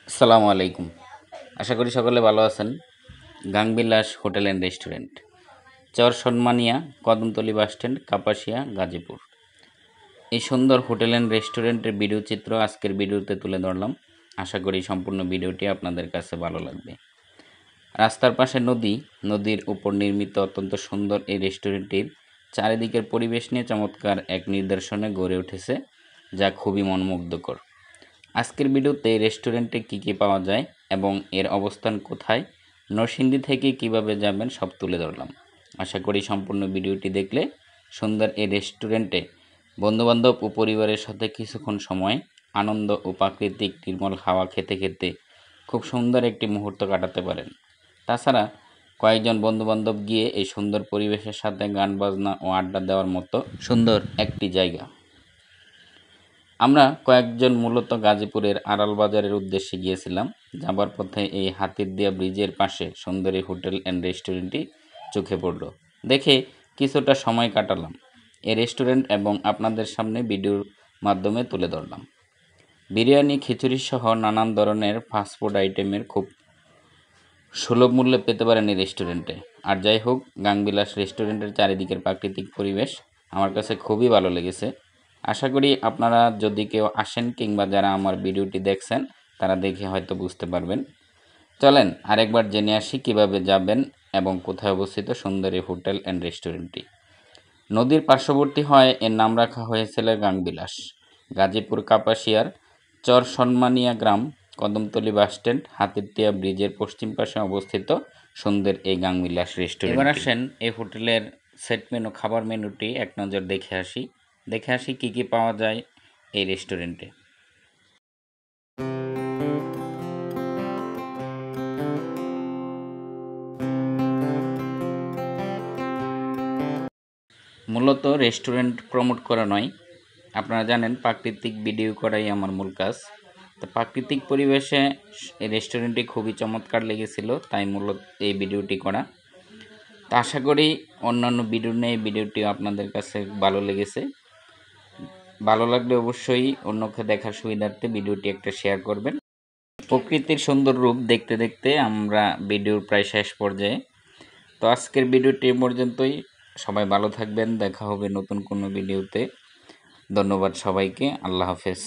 আসসালামু আলাইকুম। আশা করি সকলে ভালো আছেন। Gangbilas hotel and restaurant, Char Sanmania, Kadamtali bus stand, Kapasia, Gazipur. এই সুন্দর হোটেল অ্যান্ড রেস্টুরেন্টের ভিডিও চিত্র আজকের ভিডিওতে তুলে ধরলাম। আশা করি সম্পূর্ণ ভিডিওটি আপনাদের কাছে ভালো লাগবে। রাস্তার পাশে নদী, নদীর উপর নির্মিত অত্যন্ত সুন্দর এই রেস্টুরেন্টটির চারিদিকের পরিবেশ নিয়ে চমৎকার এক নিদর্শনে গড়ে উঠেছে, যা খুবই মনোমুগ্ধকর। আজকের ভিডিওতে রেস্টুরেন্টে কী কী পাওয়া যায় এবং এর অবস্থান কোথায়, নরসিংদী থেকে কিভাবে যাবেন সব তুলে ধরলাম। আশা করি সম্পূর্ণ ভিডিওটি দেখলে সুন্দর এই রেস্টুরেন্টে বন্ধুবান্ধব ও পরিবারের সাথে কিছুক্ষণ সময় আনন্দ ও প্রাকৃতিক নির্মল হাওয়া খেতে খেতে খুব সুন্দর একটি মুহূর্ত কাটাতে পারেন। তাছাড়া কয়েকজন বন্ধুবান্ধব গিয়ে এই সুন্দর পরিবেশের সাথে গান বাজনা ও আড্ডা দেওয়ার মতো সুন্দর একটি জায়গা। আমরা কয়েকজন মূলত গাজীপুরের আড়াল বাজারের উদ্দেশ্যে গিয়েছিলাম। যাবার পথে এই হাতিরদিয়া ব্রিজের পাশে সুন্দরী হোটেল অ্যান্ড রেস্টুরেন্টটি চোখে পড়ল। দেখে কিছুটা সময় কাটালাম। এই রেস্টুরেন্ট এবং আপনাদের সামনে ভিডিওর মাধ্যমে তুলে ধরলাম। বিরিয়ানি, খিচুড়ি সহ নানান ধরনের ফাস্টফুড আইটেমের খুব সুলভ মূল্যে পেতে পারেন এই রেস্টুরেন্টে। আর যাই হোক, গাংবিলাস রেস্টুরেন্টের চারিদিকের প্রাকৃতিক পরিবেশ আমার কাছে খুবই ভালো লেগেছে। আশা করি আপনারা যদি কেউ আসেন কিংবা যারা আমার ভিডিওটি দেখছেন তারা দেখে হয়তো বুঝতে পারবেন। চলেন আরেকবার জেনে আসি কিভাবে যাবেন এবং কোথায় অবস্থিত সুন্দরী হোটেল অ্যান্ড রেস্টুরেন্টটি। নদীর পার্শ্ববর্তী হয় এর নাম রাখা হয়েছিল গাংবিলাস। গাজীপুর কাপাসিয়ার চর সন্মানিয়া গ্রাম, কদমতলী বাসস্ট্যান্ড, হাতিরদিয়া ব্রিজের পশ্চিম পাশে অবস্থিত সুন্দর এই গাংবিলাস রেস্টুরেন্ট। এবার আসেন এই হোটেলের সেট মেনু, খাবার মেনুটি এক নজর দেখে আসি কী কী পাওয়া যায় এই রেস্টুরেন্টে। মূলত রেস্টুরেন্ট প্রমোট করা নয়, আপনারা জানেন প্রাকৃতিক ভিডিও করাই আমার মূল কাজ। তো প্রাকৃতিক পরিবেশে এই রেস্টুরেন্টটি খুবই চমৎকার লেগেছিল, তাই মূলত এই ভিডিওটি করা। তো আশা করি অন্যান্য ভিডিও নিয়ে ভিডিওটিও আপনাদের কাছে ভালো লেগেছে। ভালো লাগলে অবশ্যই অন্যকে দেখার সুবিধার্থে ভিডিওটি একটা শেয়ার করবেন। প্রকৃতির সুন্দর রূপ দেখতে দেখতে আমরা ভিডিওর প্রায় শেষ পর্যায়ে। তো আজকের ভিডিওটি এ পর্যন্তই। সবাই ভালো থাকবেন, দেখা হবে নতুন কোনো ভিডিওতে। ধন্যবাদ সবাইকে, আল্লাহ হাফেজ।